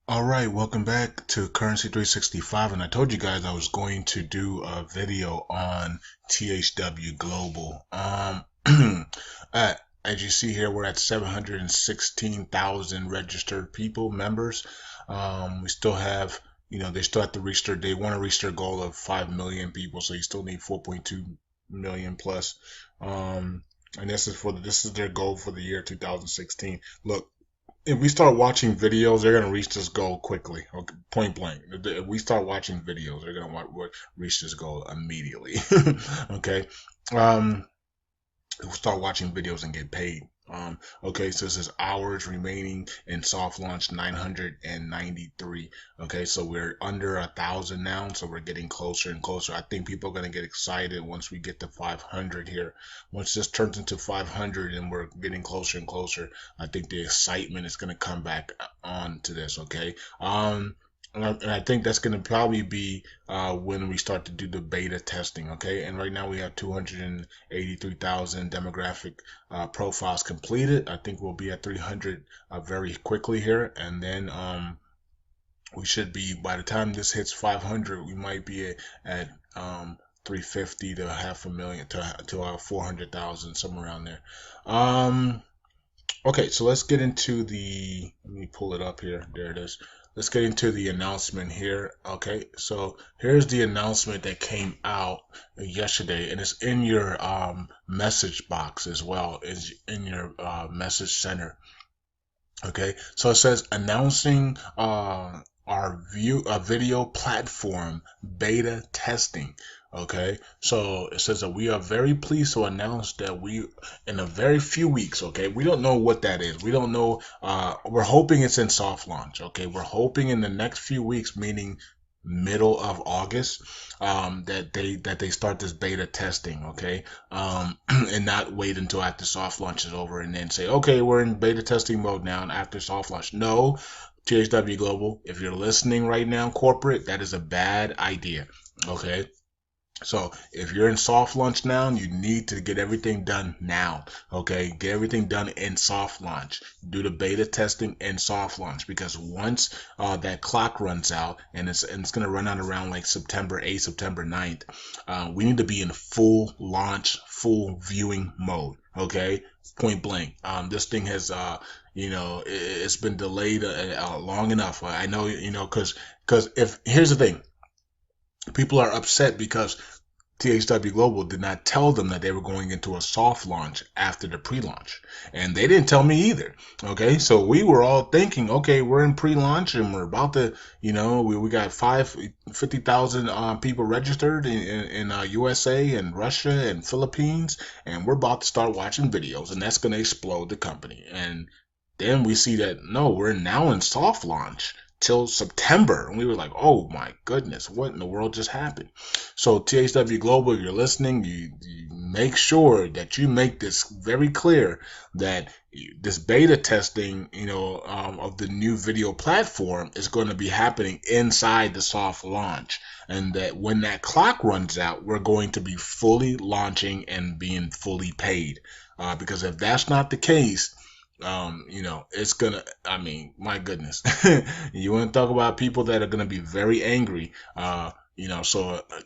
All right, welcome back to Currency 365, and I told you guys I was going to do a video on THWGlobal. As you see here, we're at 716,000 registered people, members. We still have, they still have to reach they want to reach their goal of 5 million people, so you still need 4.2 million plus. And this is their goal for the year 2016. Look, if we start watching videos, they're gonna reach this goal quickly. Okay, point blank. If we start watching videos, they're gonna reach this goal immediately. Okay. We'll start watching videos and get paid. Okay, so this is hours remaining in soft launch 993. Okay, so we're under 1,000 now, so we're getting closer and closer. I think people are going to get excited once we get to 500 here. Once this turns into 500 and we're getting closer and closer, I think the excitement is going to come back on to this. Okay. And I think that's going to probably be when we start to do the beta testing, okay? And right now we have 283,000 demographic profiles completed. I think we'll be at 300 very quickly here, and then we should be, by the time this hits 500, we might be at 350 to half a million to 400,000, somewhere around there. Okay, so let's get into let me pull it up here. There it is. Let's get into the announcement here. Okay, so here's the announcement that came out yesterday, and it's in your message box as well as in your message center. Okay, so it says announcing our video platform beta testing. Okay, so it says that we are very pleased to announce that in a very few weeks, okay, we don't know what that is. We don't know. We're hoping it's in soft launch. Okay, we're hoping in the next few weeks, meaning middle of August, that they start this beta testing. Okay, and not wait until after soft launch is over and then say, okay, we're in beta testing mode now and after soft launch. No, THWGlobal, if you're listening right now, corporate, that is a bad idea. Okay. So if you're in soft launch now, you need to get everything done now. Okay, get everything done in soft launch. Do the beta testing in soft launch, because once that clock runs out, and it's going to run out around like September 8th, September 9th, we need to be in full launch, full viewing mode. Okay, point blank. This thing has it's been delayed long enough. I know, because if here's the thing. People are upset because THWGlobal did not tell them that they were going into a soft launch after the pre-launch. And they didn't tell me either. Okay, so we were all thinking, okay, we're in pre-launch and we're about to, we got 50,000 people registered in USA and Russia and Philippines, and we're about to start watching videos, and that's going to explode the company. And then we see that, no, we're now in soft launch till September. And we were like, oh my goodness, what in the world just happened? So THWGlobal, if you're listening, you make sure that you make this very clear that this beta testing, of the new video platform is going to be happening inside the soft launch. And that when that clock runs out, we're going to be fully launching and being fully paid. Because if that's not the case, it's gonna, my goodness. You want to talk about people that are gonna be very angry. So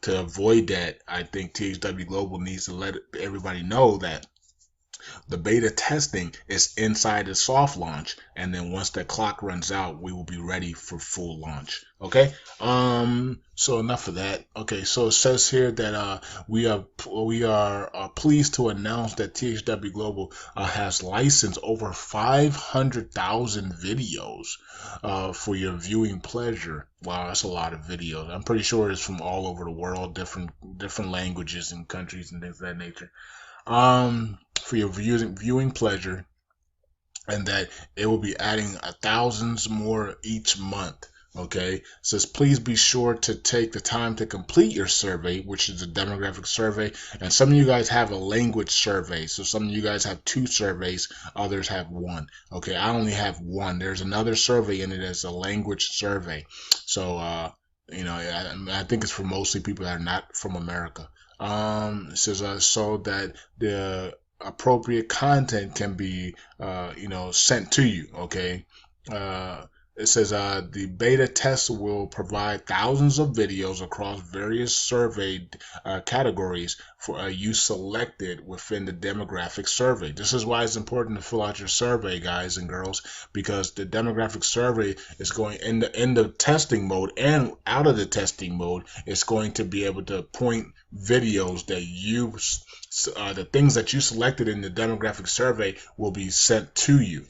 to avoid that, I think THWGlobal needs to let everybody know that the beta testing is inside the soft launch, and then once the clock runs out, we will be ready for full launch. Okay. So enough of that. Okay. So it says here that we are pleased to announce that THWGlobal has licensed over 500,000 videos for your viewing pleasure. Wow, that's a lot of videos. I'm pretty sure it's from all over the world, different languages and countries and things of that nature. For your viewing pleasure, and that it will be adding thousands more each month. Okay, it says please be sure to take the time to complete your survey, which is a demographic survey, and some of you guys have a language survey, so some of you guys have 2 surveys, others have 1. Okay, I only have 1. There's another survey in it as a language survey, so I think it's for mostly people that are not from America. It says so that the appropriate content can be sent to you. Okay, It says the beta test will provide thousands of videos across various surveyed categories for you selected within the demographic survey. This is why it's important to fill out your survey, guys and girls, because the demographic survey is going in the testing mode and out of the testing mode. It's going to be able to point videos that you the things that you selected in the demographic survey will be sent to you.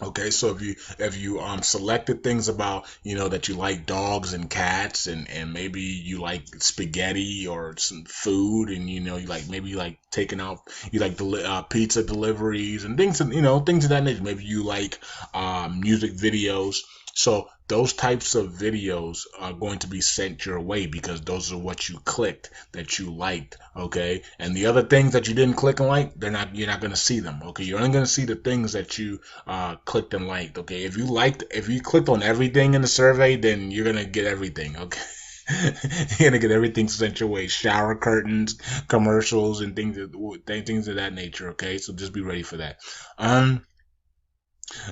Okay, so if you selected things about, you know, that you like dogs and cats, and maybe you like spaghetti or some food, and you know, maybe you like taking out, you like pizza deliveries and things, you know, things of that nature. Maybe you like music videos. So those types of videos are going to be sent your way because those are what you clicked, that you liked. Okay, and the other things that you didn't click and like, you're not going to see them. Okay, you're only going to see the things that you clicked and liked. Okay, if you clicked on everything in the survey, then you're going to get everything. Okay. You're gonna get everything sent your way: shower curtains, commercials, and things of that nature. Okay, so just be ready for that.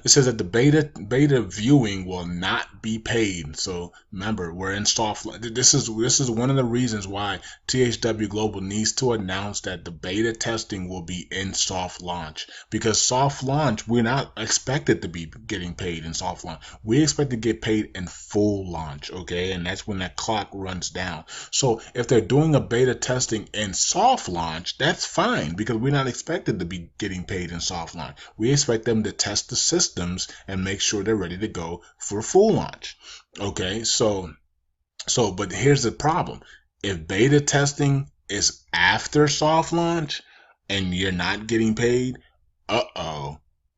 It says that the beta viewing will not be paid. So remember, we're in soft. This is one of the reasons why THWGlobal needs to announce that the beta testing will be in soft launch, because soft launch, we're not expected to be getting paid in soft launch. We expect to get paid in full launch. Okay, and that's when that clock runs down. So if they're doing a beta testing in soft launch, that's fine, because we're not expected to be getting paid in soft launch. We expect them to test the systems and make sure they're ready to go for full launch. Okay, but here's the problem. If beta testing is after soft launch and you're not getting paid,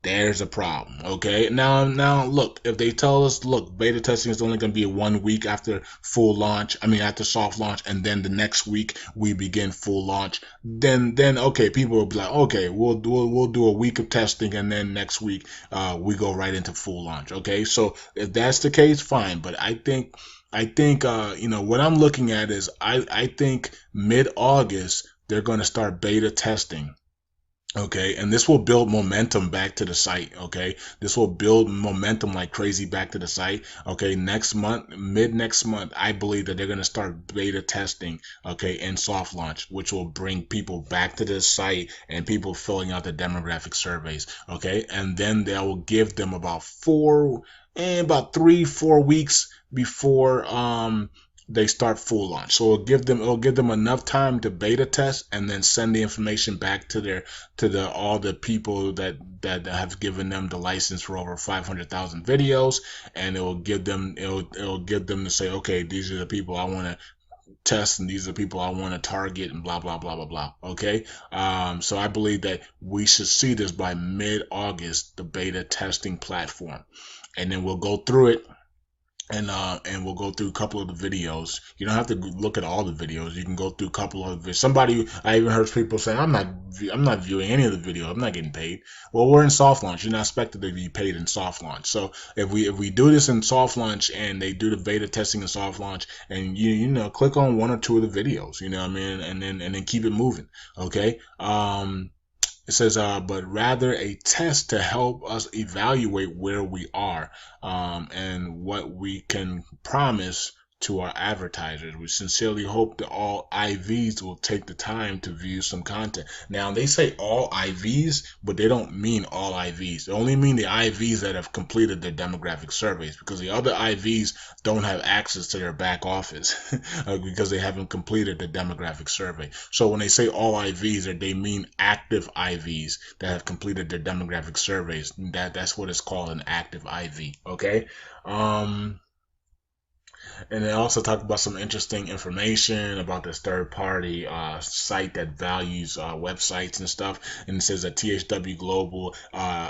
there's a problem. Okay, now look, if they tell us, look, beta testing is only going to be 1 week after full launch, after soft launch, and then the next week we begin full launch, then okay, people will be like, okay, we'll do a week of testing, and then next week we go right into full launch. Okay, so if that's the case, fine. But I think what I'm looking at is I think mid-August they're going to start beta testing. Okay, and this will build momentum back to the site. Okay, this will build momentum like crazy back to the site. Okay, next month, mid next month, I believe that they're going to start beta testing, okay, in soft launch, which will bring people back to the site and people filling out the demographic surveys. Okay, and then they will give them about 3-4 weeks before they start full launch. So it'll give them enough time to beta test and then send the information back to all the people that have given them the license for over 500,000 videos, and it'll give them to say, okay, these are the people I want to test, and these are the people I want to target, and blah blah blah blah blah. Okay, so I believe that we should see this by mid-August, the beta testing platform, and then we'll go through it. And we'll go through a couple of the videos. You don't have to look at all the videos. You can go through a couple of videos. I even heard people saying, I'm not viewing any of the video. I'm not getting paid. Well, we're in soft launch. You're not expected to be paid in soft launch. So if we do this in soft launch and they do the beta testing in soft launch, and you know, click on 1 or 2 of the videos, you know what I mean, and then keep it moving. Okay. It says, but rather a test to help us evaluate where we are and what we can promise to our advertisers. We sincerely hope that all IVs will take the time to view some content. Now, they say all IVs, but they don't mean all IVs. They only mean the IVs that have completed their demographic surveys, because the other IVs don't have access to their back office because they haven't completed the demographic survey. So when they say all IVs, they mean active IVs that have completed their demographic surveys. That's what it's called, an active IV. Okay. And they also talk about some interesting information about this third-party site that values websites and stuff. And it says that THWGlobal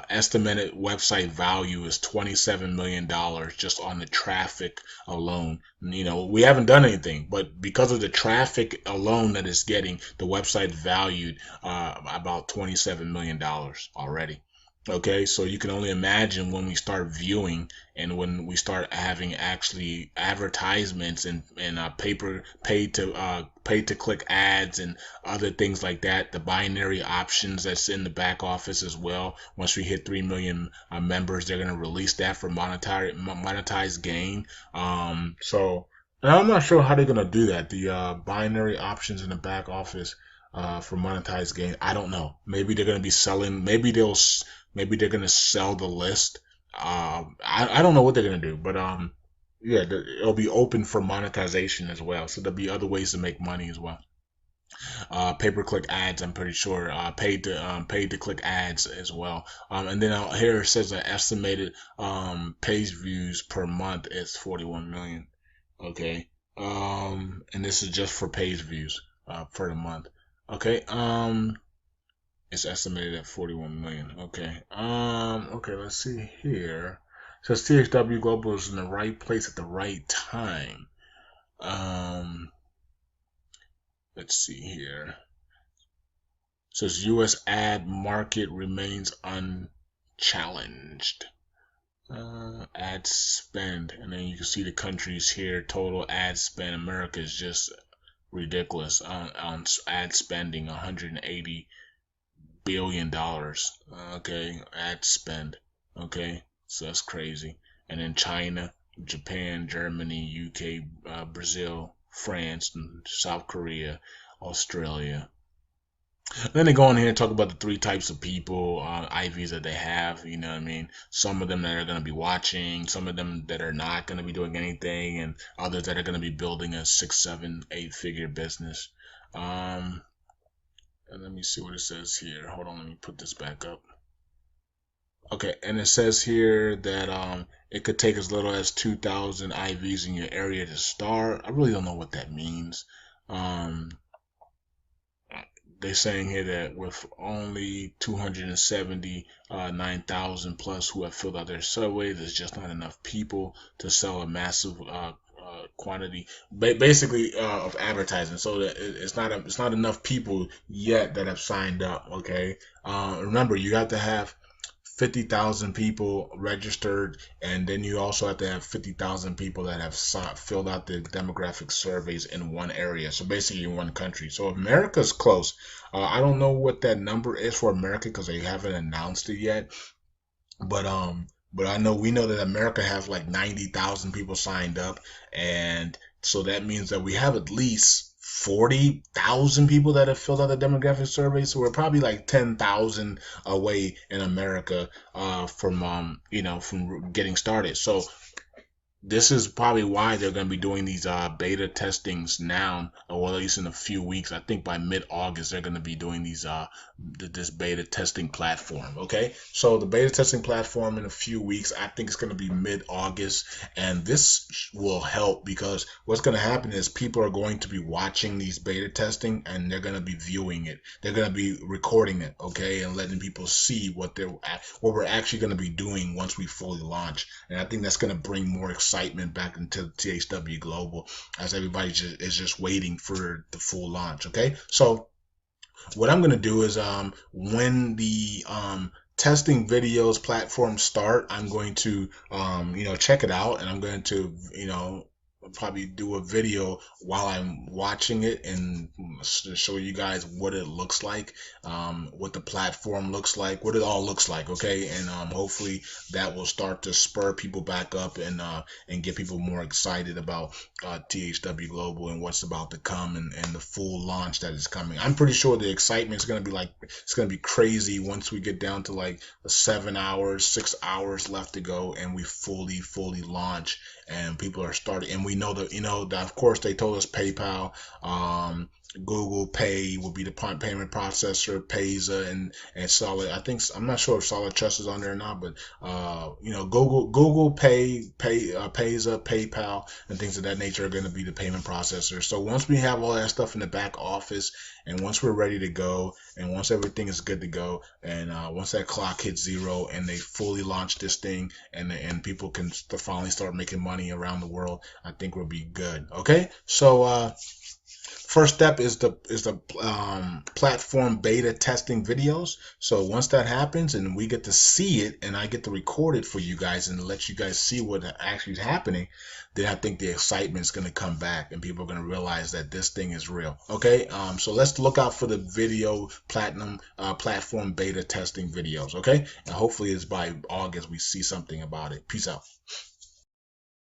estimated website value is $27 million just on the traffic alone. You know, we haven't done anything, but because of the traffic alone that it's getting, the website valued about $27 million already. Okay, so you can only imagine when we start viewing and when we start having actually advertisements and pay to click ads and other things like that. The binary options that's in the back office as well. Once we hit 3 million members, they're gonna release that for monetized gain. So and I'm not sure how they're gonna do that. The binary options in the back office for monetized gain. I don't know. Maybe they're gonna be selling. Maybe they're gonna sell the list. I don't know what they're gonna do, but yeah, it'll be open for monetization as well. So there'll be other ways to make money as well. Pay per click ads, I'm pretty sure. Paid to click ads as well. And then out here it says that estimated page views per month is 41 million. Okay. And this is just for page views for the month. Okay. It's estimated at 41 million. Okay. Okay, let's see here. It says THWGlobal is in the right place at the right time. Let's see here. It says US ad market remains unchallenged. Ad spend, and then you can see the countries here. Total ad spend. America is just ridiculous on ad spending, $180 billion. Okay, ad spend. Okay, so that's crazy. And then China, Japan, Germany, UK, Brazil, France, South Korea, Australia. Then they go in here and talk about the three types of people, IVs that they have. You know what I mean? Some of them that are going to be watching, some of them that are not going to be doing anything, and others that are going to be building a 6, 7, 8-figure business. And let me see what it says here. Hold on, let me put this back up. Okay, and it says here that it could take as little as 2,000 IVs in your area to start. I really don't know what that means. They're saying here that with only 279,000 plus who have filled out their survey, there's just not enough people to sell a massive quantity, basically of advertising. So that it's not enough people yet that have signed up. Okay, remember you have to have 50,000 people registered, and then you also have to have 50,000 people that have filled out the demographic surveys in one area. So basically in one country. So America's close. I don't know what that number is for America because they haven't announced it yet. But I know we know that America has like 90,000 people signed up, and so that means that we have at least 40,000 people that have filled out the demographic survey. So we're probably like 10,000 away in America from from getting started. So this is probably why they're going to be doing these beta testings now, or at least in a few weeks. I think by mid-August they're going to be doing these this beta testing platform. Okay, so the beta testing platform in a few weeks, I think it's going to be mid-August, and this will help because what's going to happen is people are going to be watching these beta testing and they're going to be viewing it. They're going to be recording it, okay, and letting people see what we're actually going to be doing once we fully launch. And I think that's going to bring more excitement back into THWGlobal as everybody is just waiting for the full launch. Okay, so what I'm going to do is when the testing videos platform start, I'm going to check it out, and I'm going to probably do a video while I'm watching it and show you guys what it looks like, what the platform looks like, what it all looks like. Okay, and hopefully that will start to spur people back up and get people more excited about THWGlobal and what's about to come, and the full launch that is coming. I'm pretty sure the excitement is going to be it's going to be crazy once we get down to like 7 hours, 6 hours left to go, and we fully launch and people are starting. And we know that that of course they told us PayPal, Google Pay will be the payment processor, Payza, and Solid. I'm not sure if Solid Trust is on there or not, but Google Pay, Payza, PayPal, and things of that nature are going to be the payment processor. So once we have all that stuff in the back office, and once we're ready to go, and once everything is good to go, and once that clock hits 0 and they fully launch this thing, and people can finally start making money around the world, I think we'll be good. Okay, so First step is the platform beta testing videos. So once that happens and we get to see it and I get to record it for you guys and let you guys see what actually is happening, then I think the excitement is going to come back and people are going to realize that this thing is real. Okay, so let's look out for the video platform beta testing videos. Okay, and hopefully it's by August we see something about it. Peace out.